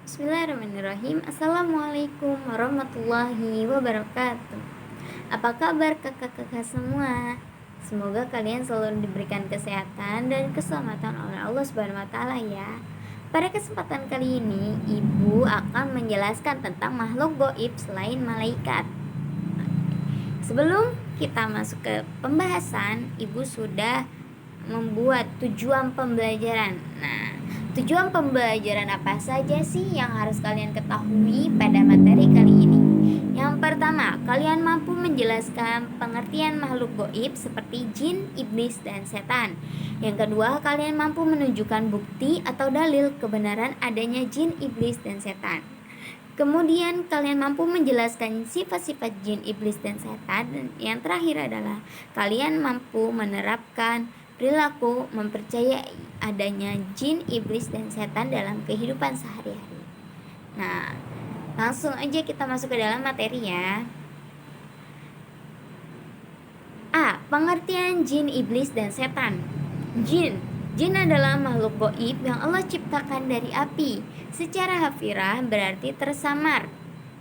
Bismillahirrahmanirrahim. Assalamualaikum warahmatullahi wabarakatuh. Apa kabar kakak-kakak semua? Semoga kalian selalu diberikan kesehatan dan keselamatan oleh Allah Subhanahu wa taala ya. Pada kesempatan kali ini, Ibu akan menjelaskan tentang makhluk gaib selain malaikat. Sebelum kita masuk ke pembahasan, Ibu sudah membuat tujuan pembelajaran. Nah, tujuan pembelajaran apa saja sih yang harus kalian ketahui pada materi kali ini? Yang pertama, kalian mampu menjelaskan pengertian makhluk gaib seperti jin, iblis, dan setan. Yang kedua, kalian mampu menunjukkan bukti atau dalil kebenaran adanya jin, iblis, dan setan. Kemudian kalian mampu menjelaskan sifat-sifat jin, iblis, dan setan. Dan yang terakhir adalah kalian mampu menerapkan perilaku mempercayai adanya jin, iblis, dan setan dalam kehidupan sehari-hari. Nah, langsung aja kita masuk ke dalam materi ya. A. Pengertian jin, iblis, dan setan. Jin adalah makhluk gaib yang Allah ciptakan dari api. Secara harfiah berarti tersamar.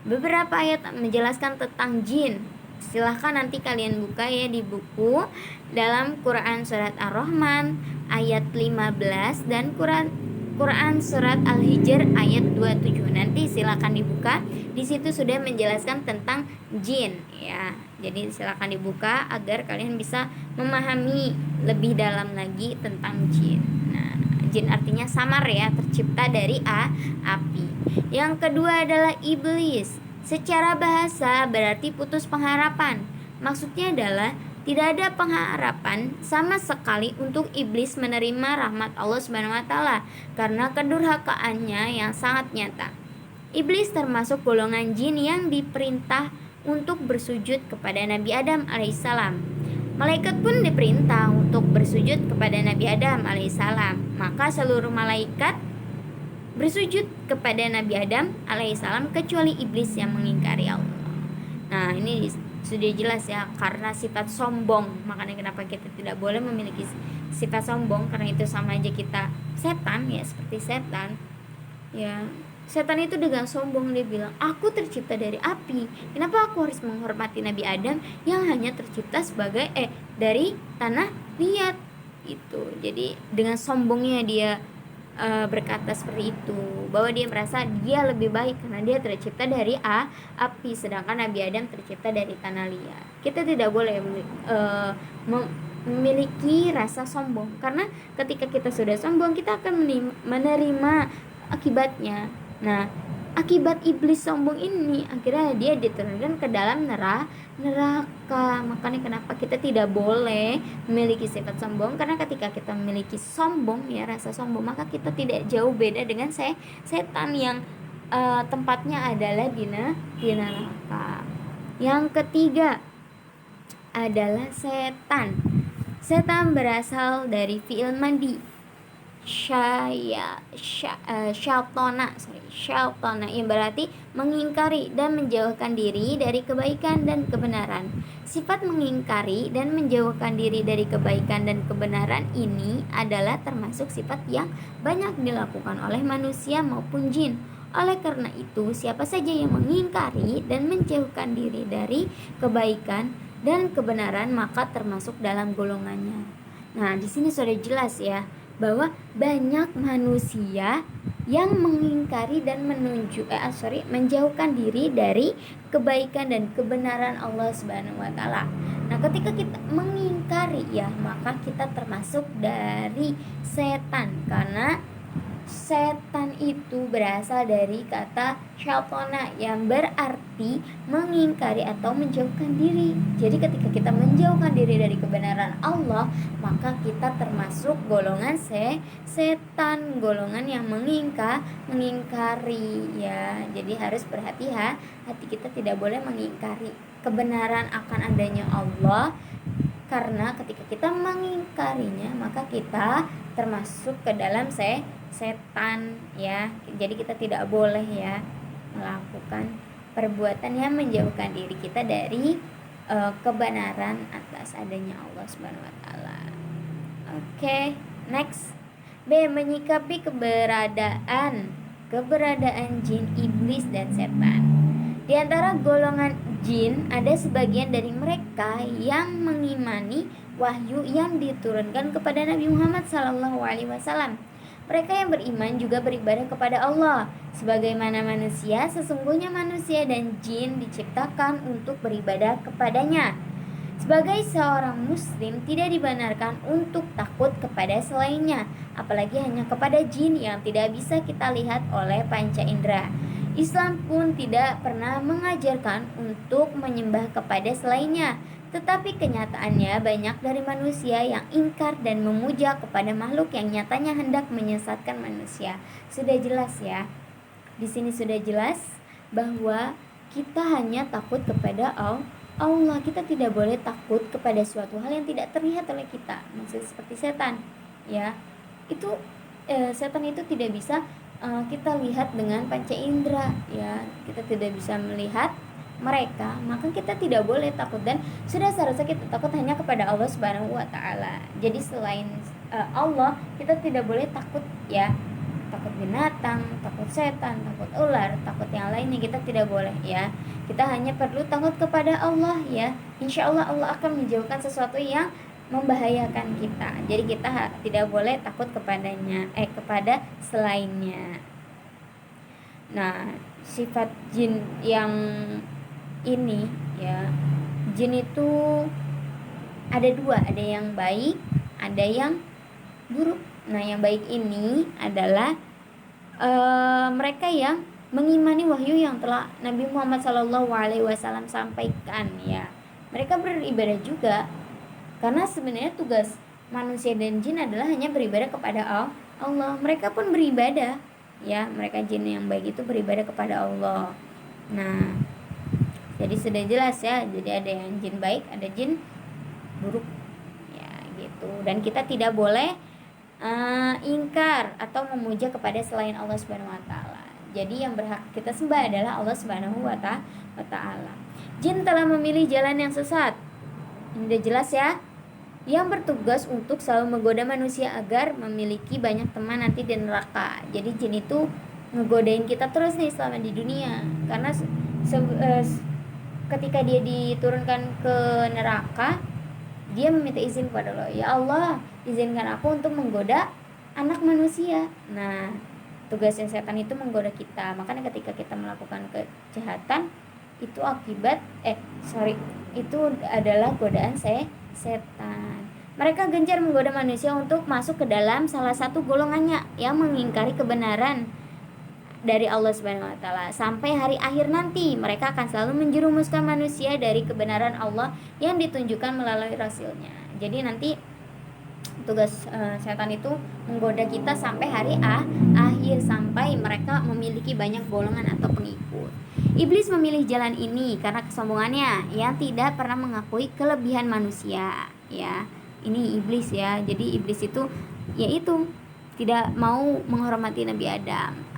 Beberapa ayat menjelaskan tentang jin. Silahkan nanti kalian buka ya di buku dalam Quran Surat Ar-Rahman ayat 15 dan Quran Surat Al-Hijr ayat 27. Nanti silahkan dibuka. Di situ sudah menjelaskan tentang jin ya. Jadi silakan dibuka agar kalian bisa memahami lebih dalam lagi tentang jin. Nah, jin artinya samar ya, tercipta dari api. Yang kedua adalah iblis. Secara bahasa berarti putus pengharapan. Maksudnya adalah tidak ada pengharapan sama sekali untuk iblis menerima rahmat Allah Subhanahu wa taala karena kedurhakaannya yang sangat nyata. Iblis termasuk golongan jin yang diperintah untuk bersujud kepada Nabi Adam alaihissalam. Malaikat pun diperintah untuk bersujud kepada Nabi Adam alaihissalam. Maka seluruh malaikat bersujud kepada Nabi Adam alaihissalam kecuali iblis yang mengingkari Allah. Nah, ini sudah jelas ya, karena sifat sombong. Makanya kenapa kita tidak boleh memiliki sifat sombong, karena itu sama aja kita setan ya, seperti setan ya. Setan itu dengan sombong dia bilang, aku tercipta dari api, kenapa aku harus menghormati Nabi Adam yang hanya tercipta sebagai dari tanah liat itu. Jadi dengan sombongnya dia berkata seperti itu, bahwa dia merasa dia lebih baik karena dia tercipta dari api, sedangkan Nabi Adam tercipta dari tanah liat. Kita tidak boleh memiliki rasa sombong, karena ketika kita sudah sombong kita akan menerima akibatnya. Nah, akibat iblis sombong ini akhirnya dia diturunkan ke dalam neraka. Makanya kenapa kita tidak boleh memiliki sifat sombong, karena ketika kita memiliki sombong ya, rasa sombong, maka kita tidak jauh beda dengan setan yang tempatnya adalah di neraka. Yang ketiga adalah setan. Setan berasal dari fi'il madi syaltona yang berarti mengingkari dan menjauhkan diri dari kebaikan dan kebenaran. Sifat mengingkari dan menjauhkan diri dari kebaikan dan kebenaran ini adalah termasuk sifat yang banyak dilakukan oleh manusia maupun jin. Oleh karena itu, siapa saja yang mengingkari dan menjauhkan diri dari kebaikan dan kebenaran maka termasuk dalam golongannya. Nah, di sini sudah jelas ya, bahwa banyak manusia yang mengingkari dan menjauhkan diri dari kebaikan dan kebenaran Allah Subhanahu wa taala. Nah, ketika kita mengingkari ya, maka kita termasuk dari setan, karena setan itu berasal dari kata syaltona yang berarti mengingkari atau menjauhkan diri. Jadi ketika kita menjauhkan diri dari kebenaran Allah, maka kita termasuk golongan setan, golongan yang mengingkari ya. Jadi harus berhati-hati, kita tidak boleh mengingkari kebenaran akan adanya Allah, karena ketika kita mengingkarinya maka kita termasuk ke dalam setan ya. Jadi kita tidak boleh ya melakukan perbuatan yang menjauhkan diri kita dari kebenaran atas adanya Allah Subhanahu wa taala. Oke, next. B. Menyikapi keberadaan keberadaan jin, iblis, dan setan. Di antara golongan jin ada sebagian dari mereka yang mengimani wahyu yang diturunkan kepada Nabi Muhammad SAW. Mereka yang beriman juga beribadah kepada Allah. Sebagaimana manusia, sesungguhnya manusia dan jin diciptakan untuk beribadah kepadanya. Sebagai seorang muslim tidak dibenarkan untuk takut kepada selainnya, apalagi hanya kepada jin yang tidak bisa kita lihat oleh panca indera. Islam pun tidak pernah mengajarkan untuk menyembah kepada selainnya, tetapi kenyataannya banyak dari manusia yang ingkar dan memuja kepada makhluk yang nyatanya hendak menyesatkan manusia. Sudah jelas ya. Di sini sudah jelas bahwa kita hanya takut kepada Allah. Kita tidak boleh takut kepada suatu hal yang tidak terlihat oleh kita. Maksudnya seperti setan, ya. Itu setan itu tidak bisa kita lihat dengan panca indera, ya. Kita tidak bisa melihat mereka, maka kita tidak boleh takut, dan sudah seharusnya kita takut hanya kepada Allah Subhanahu wa taala. Jadi selain Allah, kita tidak boleh takut, ya. Takut binatang, takut setan, takut ular, takut yang lainnya, kita tidak boleh, ya. Kita hanya perlu takut kepada Allah, ya. Insya Allah Allah akan menjauhkan sesuatu yang membahayakan kita. Jadi kita tidak boleh takut kepadanya, kepada selainnya. Nah, sifat jin yang ini, ya, jin itu ada dua, ada yang baik, ada yang buruk. Nah, yang baik ini adalah mereka yang mengimani wahyu yang telah Nabi Muhammad SAW sampaikan, ya. Mereka beribadah juga, karena sebenarnya tugas manusia dan jin adalah hanya beribadah kepada Allah. Mereka pun beribadah, ya. Mereka jin yang baik itu beribadah kepada Allah. Nah, jadi sudah jelas, ya. Jadi ada yang jin baik, ada jin buruk, ya, gitu. Dan kita tidak boleh ingkar atau memuja kepada selain Allah Subhanahu wa taala. Jadi yang berhak kita sembah adalah Allah Subhanahu wa taala. Jin telah memilih jalan yang sesat. Ini udah jelas, ya. Yang bertugas untuk selalu menggoda manusia agar memiliki banyak teman nanti di neraka. Jadi jin itu ngegodain kita terus nih selama di dunia. Karena ketika dia diturunkan ke neraka, dia meminta izin kepada Allah, ya Allah, izinkan aku untuk menggoda anak manusia. Nah, tugasnya setan itu menggoda kita. Makanya ketika kita melakukan kejahatan, itu itu adalah godaan setan. Mereka gencar menggoda manusia untuk masuk ke dalam salah satu golongannya yang mengingkari kebenaran dari Allah Subhanahu wa taala. Sampai hari akhir nanti mereka akan selalu menjerumuskan manusia dari kebenaran Allah yang ditunjukkan melalui rasulnya. Jadi nanti tugas setan itu menggoda kita sampai hari akhir, sampai mereka memiliki banyak golongan atau pengikut. Iblis memilih jalan ini karena kesombongannya yang tidak pernah mengakui kelebihan manusia, ya. Ini iblis, ya. Jadi iblis itu yaitu tidak mau menghormati Nabi Adam.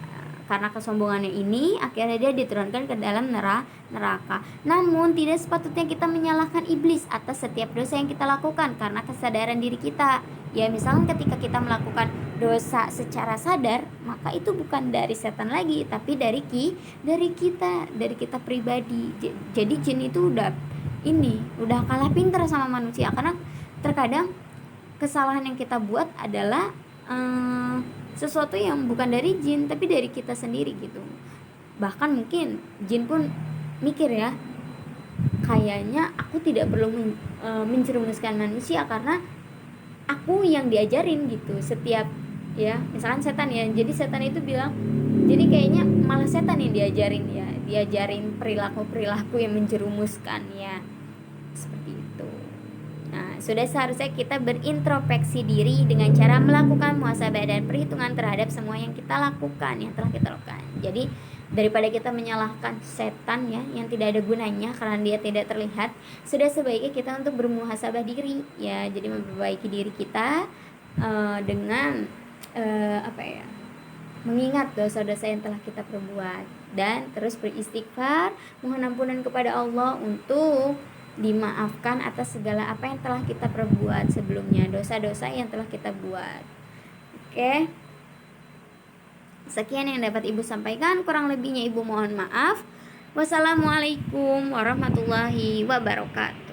Karena kesombongannya ini, akhirnya dia diturunkan ke dalam neraka. Namun tidak sepatutnya kita menyalahkan iblis atas setiap dosa yang kita lakukan, karena kesadaran diri kita. Ya, misalkan ketika kita melakukan dosa secara sadar, maka itu bukan dari setan lagi, tapi dari kita pribadi. Jadi jin itu udah kalah pintar sama manusia, karena terkadang kesalahan yang kita buat adalah sesuatu yang bukan dari jin tapi dari kita sendiri, gitu. Bahkan mungkin jin pun mikir, ya, kayaknya aku tidak perlu menjerumuskan manusia karena aku yang diajarin, gitu. Setiap, ya, misalkan setan, ya, jadi setan itu bilang, jadi kayaknya malah setan yang diajarin perilaku yang menjerumuskan, ya, seperti itu. Nah, sudah seharusnya kita berintrospeksi diri dengan cara melakukan muhasabah dan perhitungan terhadap semua yang kita lakukan, yang telah kita lakukan. Jadi daripada kita menyalahkan setan, ya, yang tidak ada gunanya karena dia tidak terlihat, sudah sebaiknya kita untuk bermuhasabah diri, ya. Jadi memperbaiki diri kita dengan mengingat dosa-dosa yang telah kita perbuat, dan terus beristighfar, mohon ampunan kepada Allah untuk dimaafkan atas segala apa yang telah kita perbuat sebelumnya, dosa-dosa yang telah kita buat. Oke. Sekian yang dapat Ibu sampaikan, kurang lebihnya Ibu mohon maaf. Wassalamualaikum warahmatullahi wabarakatuh.